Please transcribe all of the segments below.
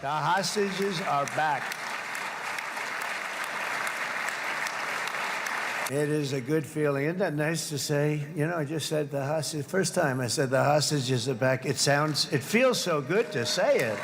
The hostages are back. It is a good feeling. Isn't that nice to say? You know, I just said the hostage. First time I said the hostages are back. It feels so good to say it.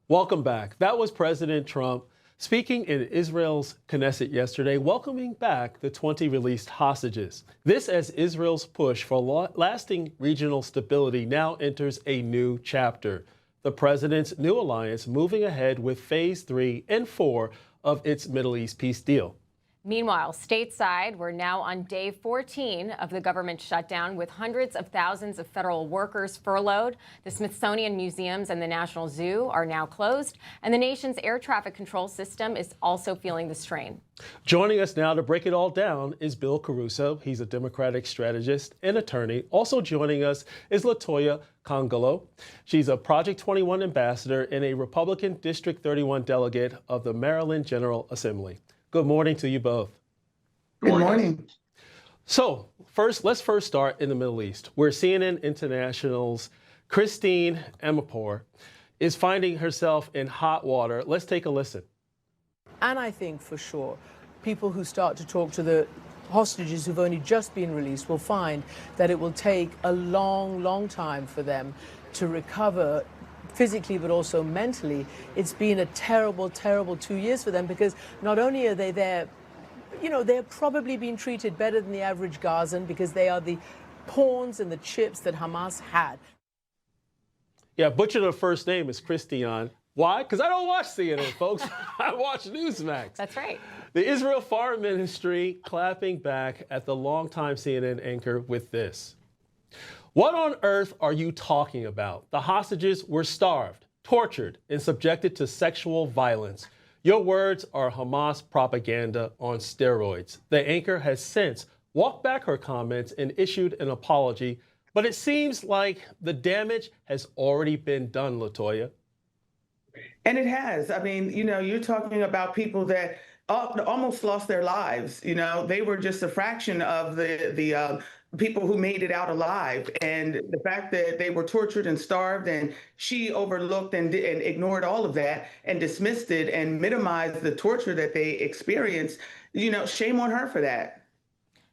Welcome back. That was President Trump speaking in Israel's Knesset yesterday, welcoming back the 20 released hostages. This as Israel's push for lasting regional stability now enters a new chapter. The president's new alliance moving ahead with phase 3 and 4 of its Middle East peace deal. Meanwhile, stateside, we're now on day 14 of the government shutdown with hundreds of thousands of federal workers furloughed. The Smithsonian Museums and the National Zoo are now closed, and the nation's air traffic control system is also feeling the strain. Joining us now to break it all down is Bill Caruso. He's a Democratic strategist and attorney. Also joining us is LaToya Nkongolo. She's a Project 21 ambassador and a Republican District 31 delegate of the Maryland General Assembly. Good morning to you both. Good morning. So let's first start in the Middle East, where CNN International's Christine Amanpour is finding herself in hot water. Let's take a listen. And I think for sure, people who start to talk to the hostages who've only just been released will find that it will take a long, long time for them to recover physically, but also mentally. It's been a terrible, terrible 2 years for them, because not only are they there, you know, they're probably being treated better than the average Gazan because they are the pawns and the chips that Hamas had. Yeah, butcher the first name is Christiane. Why? Because I don't watch CNN, folks. I watch Newsmax. That's right. The Israel Foreign Ministry clapping back at the longtime CNN anchor with this. What on earth are you talking about? The hostages were starved, tortured, and subjected to sexual violence. Your words are Hamas propaganda on steroids. The anchor has since walked back her comments and issued an apology, but it seems like the damage has already been done, LaToya. And it has. I mean, you know, you're talking about people that almost lost their lives. You know, they were just a fraction of the people who made it out alive. And the fact that they were tortured and starved, and she overlooked and ignored all of that and dismissed it and minimized the torture that they experienced, you know, shame on her for that.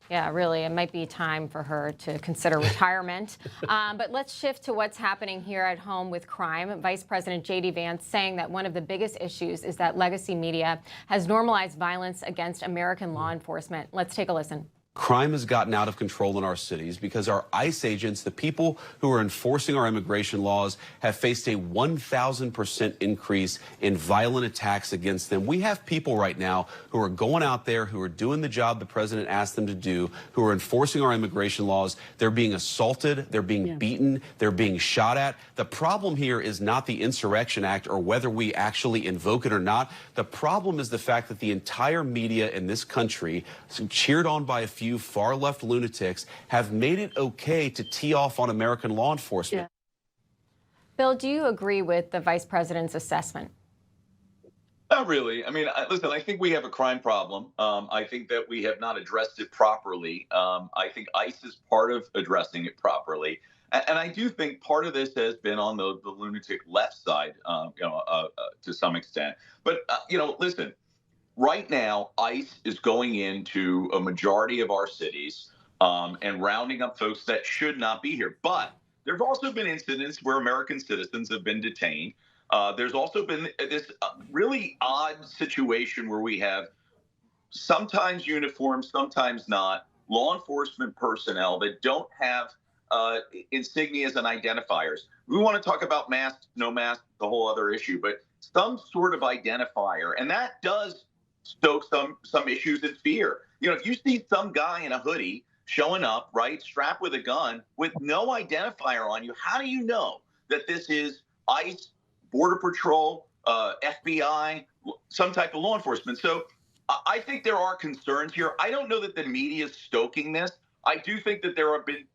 Yeah, really, it might be time for her to consider retirement. But let's shift to what's happening here at home with crime. Vice President J.D. Vance saying that one of the biggest issues is that legacy media has normalized violence against American law enforcement. Let's take a listen. Crime has gotten out of control in our cities because our ICE agents, the people who are enforcing our immigration laws, have faced a 1,000% increase in violent attacks against them. We have people right now who are going out there, who are doing the job the president asked them to do, who are enforcing our immigration laws. They're being assaulted, they're being beaten, they're being shot at. The problem here is not the Insurrection Act or whether we actually invoke it or not. The problem is the fact that the entire media in this country, cheered on by a few far left lunatics, have made it okay to tee off on American law enforcement. Yeah. Bill, do you agree with the vice president's assessment? Not really. I mean, listen, I think we have a crime problem. I think that we have not addressed it properly. I think ICE is part of addressing it properly. And I do think part of this has been on the lunatic left side, to some extent. But, listen. Right now, ICE is going into a majority of our cities and rounding up folks that should not be here. But there have also been incidents where American citizens have been detained. There's also been this really odd situation where we have sometimes uniformed, sometimes not, law enforcement personnel that don't have insignias and identifiers. We want to talk about masks, no masks, the whole other issue, but some sort of identifier. And that does stoke some issues and fear. You know, if you see some guy in a hoodie showing up, right, strapped with a gun with no identifier on you, how do you know that this is ICE, Border Patrol, FBI, some type of law enforcement? So I think there are concerns here. I don't know that the media is stoking this. I do think that there have been,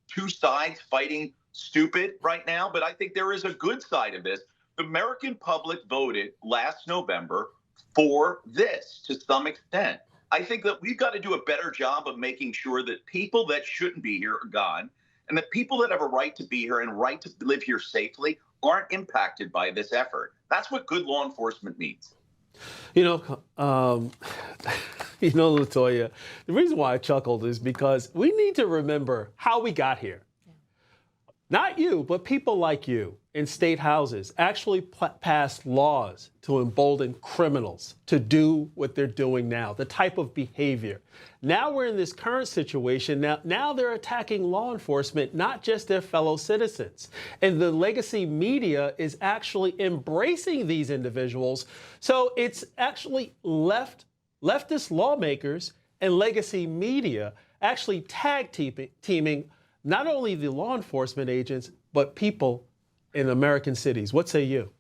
two sides fighting stupid right now, but I think there is a good side of this. The American public voted last November for this to some extent. I think that we've got to do a better job of making sure that people that shouldn't be here are gone, and that people that have a right to be here and right to live here safely aren't impacted by this effort. That's what good law enforcement means. You know, LaToya, the reason why I chuckled is because we need to remember how we got here. Not you, but people like you in state houses actually passed laws to embolden criminals to do what they're doing now, the type of behavior. Now we're in this current situation. Now they're attacking law enforcement, not just their fellow citizens. And the legacy media is actually embracing these individuals. So it's actually leftist lawmakers and legacy media actually tag teaming not only the law enforcement agents, but people in American cities. What say you?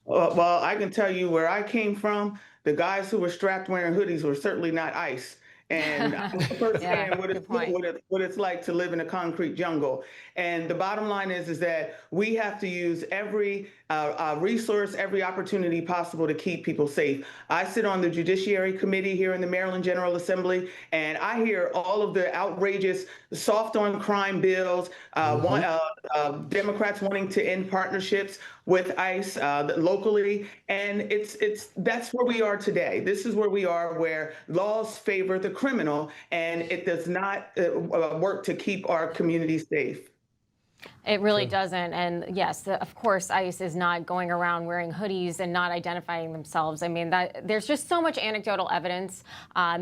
Well, I can tell you where I came from. The guys who were strapped wearing hoodies were certainly not ICE. And I understand what it's like to live in a concrete jungle. And the bottom line is that we have to use every resource, every opportunity possible to keep people safe. I sit on the Judiciary Committee here in the Maryland General Assembly, and I hear all of the outrageous soft on crime bills, Democrats wanting to end partnerships with ICE locally, and that's where we are today. This is where we are, where laws favor the criminal, and it does not work to keep our communities safe. It really doesn't. And yes, of course, ICE is not going around wearing hoodies and not identifying themselves. I mean, there's just so much anecdotal evidence.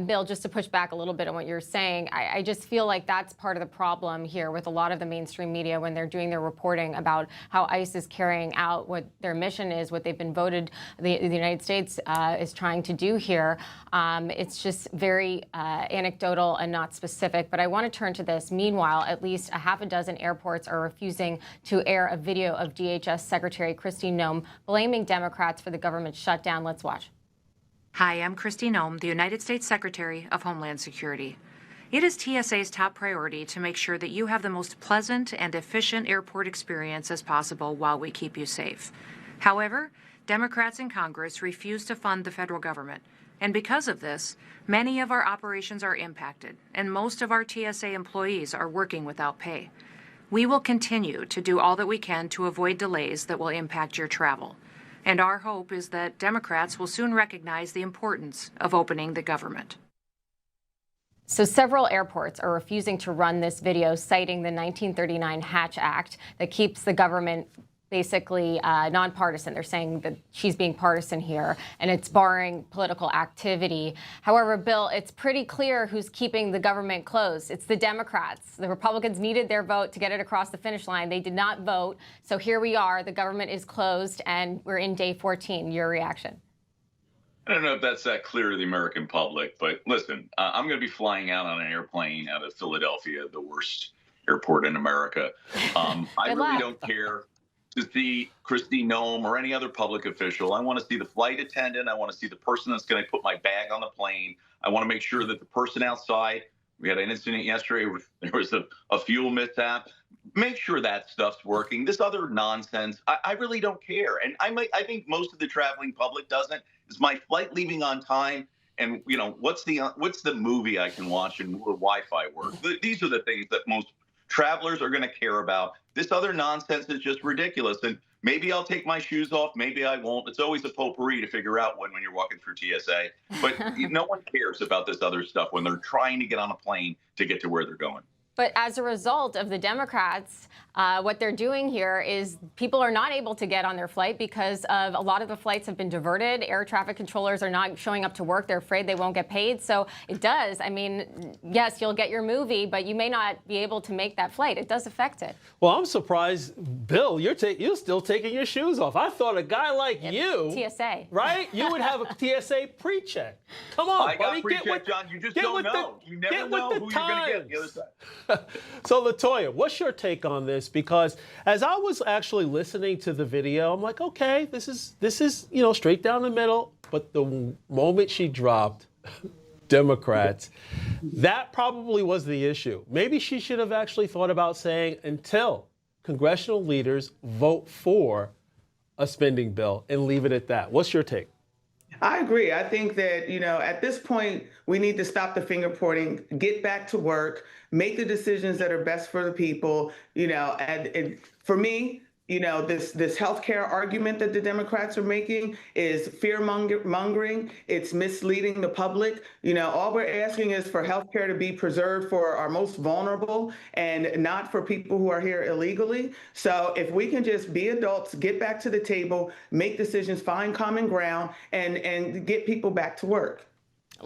Bill, just to push back a little bit on what you're saying, I just feel like that's part of the problem here with a lot of the mainstream media when they're doing their reporting about how ICE is carrying out what their mission is, what they've been voted the United States is trying to do here. It's just very anecdotal and not specific. But I want to turn to this. Meanwhile, at least a half a dozen airports are refusing to air a video of DHS Secretary Kristi Noem blaming Democrats for the government shutdown. Let's watch. Hi, I'm Kristi Noem, the United States Secretary of Homeland Security. It is TSA's top priority to make sure that you have the most pleasant and efficient airport experience as possible while we keep you safe. However, Democrats in Congress refuse to fund the federal government. And because of this, many of our operations are impacted, and most of our TSA employees are working without pay. We will continue to do all that we can to avoid delays that will impact your travel. And our hope is that Democrats will soon recognize the importance of opening the government. So several airports are refusing to run this video, citing the 1939 Hatch Act that keeps the government basically nonpartisan. They're saying that she's being partisan here, and it's barring political activity. However, Bill, it's pretty clear who's keeping the government closed. It's the Democrats. The Republicans needed their vote to get it across the finish line. They did not vote. So here we are. The government is closed, and we're in day 14. Your reaction? I don't know if that's that clear to the American public, but listen, I'm going to be flying out on an airplane out of Philadelphia, the worst airport in America. I really don't care to see Kristi Noem or any other public official. I want to see the flight attendant. I want to see the person that's going to put my bag on the plane. I want to make sure that the person outside, we had an incident yesterday where there was a fuel mishap. Make sure that stuff's working. This other nonsense, I really don't care. And I think most of the traveling public doesn't. Is my flight leaving on time? And, you know, what's the movie I can watch and will Wi-Fi work? These are the things that most travelers are going to care about. This other nonsense is just ridiculous. And maybe I'll take my shoes off. Maybe I won't. It's always a potpourri to figure out when you're walking through TSA. But no one cares about this other stuff when they're trying to get on a plane to get to where they're going. But as a result of the Democrats, what they're doing here is people are not able to get on their flight because of a lot of the flights have been diverted. Air traffic controllers are not showing up to work. They're afraid they won't get paid. So it does. I mean, yes, you'll get your movie, but you may not be able to make that flight. It does affect it. Well, I'm surprised, Bill, you're still taking your shoes off. I thought a guy like you, TSA, right? You would have a TSA pre-check. Come on, buddy. Got pre-check, John. You just don't know. You never know who you're going to get on the other side. So, LaToya, what's your take on this? Because as I was actually listening to the video, I'm like, okay, this is straight down the middle. But the moment she dropped Democrats, that probably was the issue. Maybe she should have actually thought about saying until congressional leaders vote for a spending bill and leave it at that. What's your take? I agree. I think that, at this point, we need to stop the finger pointing, get back to work, make the decisions that are best for the people, and for me, you know, this healthcare argument that the Democrats are making is fear mongering. It's misleading the public. You know, all we're asking is for healthcare to be preserved for our most vulnerable and not for people who are here illegally. So if we can just be adults, get back to the table, make decisions, find common ground, and get people back to work.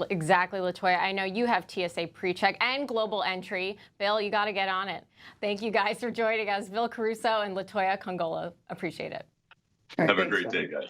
Exactly, LaToya. I know you have TSA PreCheck and global entry. Bill, you got to get on it. Thank you guys for joining us. Bill Caruso and LaToya Nkongolo. Appreciate it. Have a great day, guys.